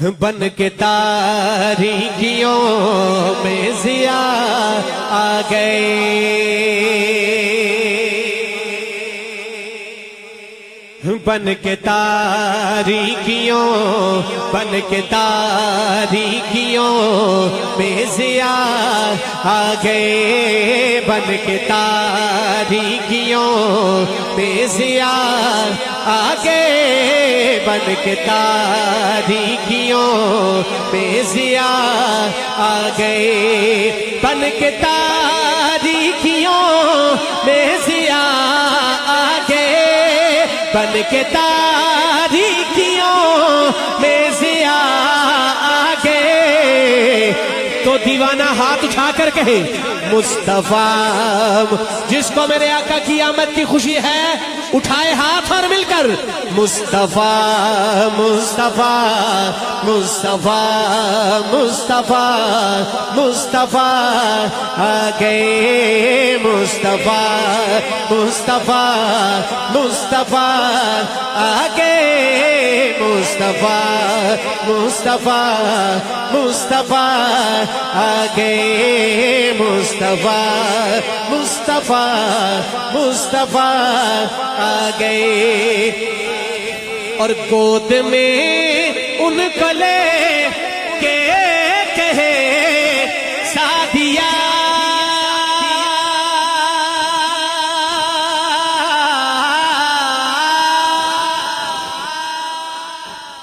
بن کے تاریکیوں میں ضیاء آ گئے، بن کے تاریکیوں، بن کے تاریکیوں میں ضیاء آ گئے، بن کے تاریکیوں میں ضیاء آ گئے، بن کے تاریکیوں میں ضیاء آ گئے، بن کے تاریکیوں میں ضیاء آ گئے، بن کے تاریکیوں میں ضیاء آ گئے۔ تو دیوانہ ہاتھ اٹھا کر کہے مصطفیٰ، جس کو میرے آقا کی آمد کی خوشی ہے اٹھائے ہاتھ اور مل کر مصطفیٰ مصطفیٰ مصطفیٰ مصطفیٰ مصطفیٰ آ گئے، مصطفیٰ مصطفیٰ مصطفیٰ آ گئے، مصطفیٰ مصطفیٰ مصطفیٰ آ گئے، مصطفیٰ مصطفیٰ مصطفیٰ آ گئے۔ اور گود میں ان کو لے کے کہے سعدیہ،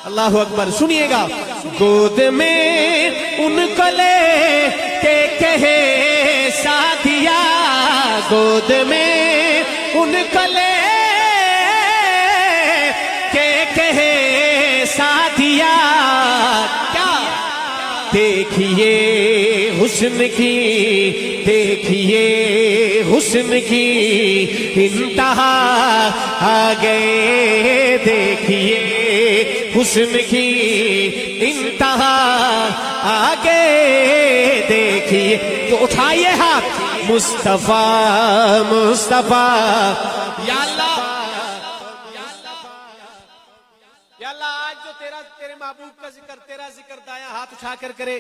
اللہ اکبر، سنیے گا، گود میں ان کو لے کے کہے سعدیہ، گود میں ان کو لے کے کہے سعدیہ، کیا دیکھیے حسن کی، دیکھیے حسن کی انتہا آ گئے، دیکھیے حسن کی انتہا آ گئے، دیکھیے۔ تو اٹھائیے ہاتھ مصطفیٰ مصطفیٰ، یا اللہ یا اللہ، آج جو تیرے محبوب کا ذکر، تیرا ذکر دائیں ہاتھ اٹھا کر کرے،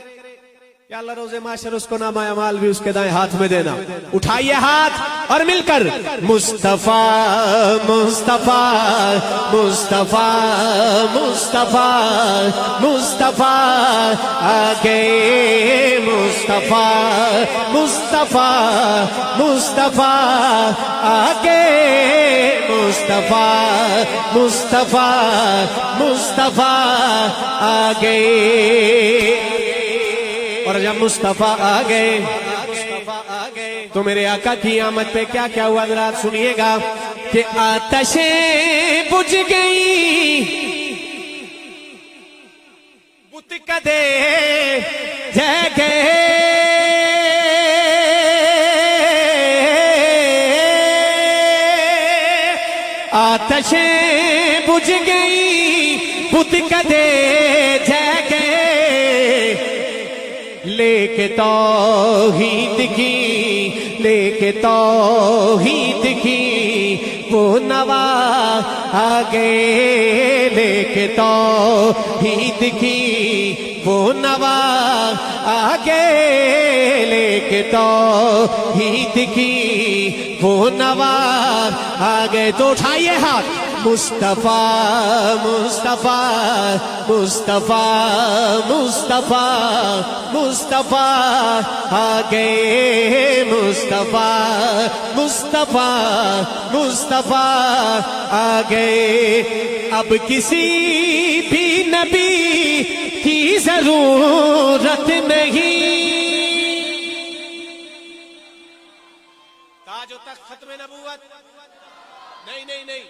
یا اللہ روز محشر اس کو نامہ اعمال بھی اس کے دائیں ہاتھ میں دینا۔ اٹھائیے ہاتھ اور مل کر مصطفیٰ مصطفیٰ مصطفیٰ مصطفیٰ مصطفیٰ آ گئے، مصطفیٰ مصطفیٰ مصطفیٰ آ گئے، مصطفیٰ مصطفیٰ مصطفیٰ آ گئے۔ اور جب مصطفیٰ آ گئے تو میرے آقا کی آمد پہ کیا کیا ہوا ذرا سنیے گا کہ آتشیں بجھ گئی، بت کدے جہ گئے، آتشیں بجھ گئی، بت کدے جہ گئے، لے کے توحید کی، لے کے توحید کی وہ نوا آ گئے، لے کے توحید کی وہ نوا آ گئے، لے کے توحید کی وہ نوا آ گئے۔ تو اٹھائیے ہاتھ مصطفیٰ مصطفیٰ مصطفیٰ مصطفیٰ مصطفیٰ آ گئے، مصطفیٰ مصطفیٰ مصطفیٰ آ گئے۔ اب کسی بھی نبی کی ضرورت نہیں، تاج و تخت ختم نبوت نہیں نہیں نہیں،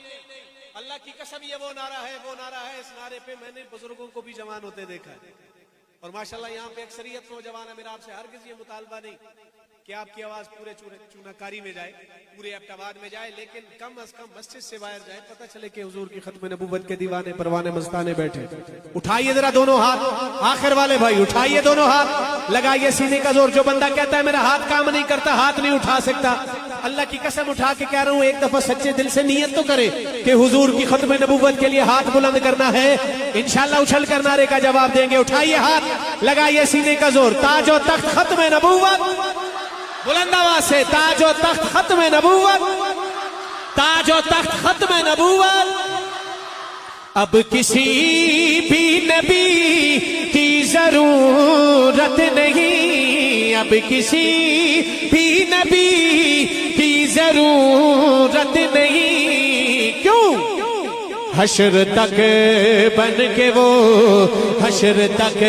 اللہ کی قسم یہ وہ نعرہ ہے، وہ نعرہ ہے، اس نعرے پہ میں نے بزرگوں کو بھی جوان ہوتے دیکھا ہے، اور ماشاءاللہ یہاں پہ اکثریت نوجوان ہے۔ میرا آپ سے ہرگز یہ مطالبہ نہیں کہ آپ کی آواز پورے چوناکاری میں جائے، پورے ابٹاباد میں جائے، لیکن کم از کم مسجد سے باہر جائے، پتہ چلے کہ حضور کی ختم نبوت کے دیوانے پروانے مستانے بیٹھے۔ اٹھائیے ذرا دونوں ہاتھ، آخر والے بھائی اٹھائیے دونوں ہاتھ، لگائیے سینے کا زور۔ جو بندہ کہتا ہے میرا ہاتھ کام نہیں کرتا، ہاتھ نہیں اٹھا سکتا، اللہ کی قسم اٹھا کے کہہ رہا ہوں، ایک دفعہ سچے دل سے نیت تو کرے کہ حضور کی ختم نبوت کے لیے ہاتھ بلند کرنا ہے. انشاءاللہ اچھل کر نعرے کا جواب دیں گے. اٹھائیے ہاتھ، لگائیے سینے کا زور. تاج و تخت ختم نبوت، بلند آواز سے، تاج و تخت ختم نبوت، تاج و تخت ختم نبوت. اب کسی بھی نبی کی ضرورت نہیں، اب کسی بھی نبی کی ضرورت نہیں. کیوں؟ حشر تک بن کے وہ، حشر تک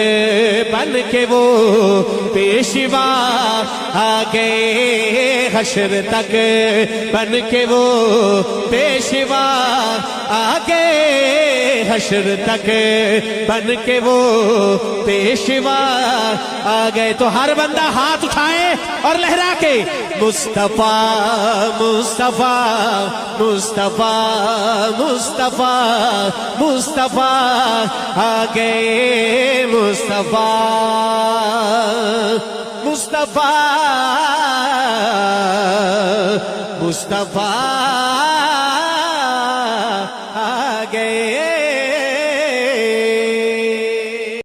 بن کے وہ پیشوا آگے، حشر تک بن کے وہ پیشوا آگے، حشر تک بن کے وہ پیشوا آگئے. تو ہر بندہ ہاتھ اٹھائے اور لہرا کے مصطفیٰ مصطفیٰ مصطفیٰ مصطفیٰ مصطفیٰ آگئے، مصطفیٰ مصطفیٰ مصطفیٰ آگئے.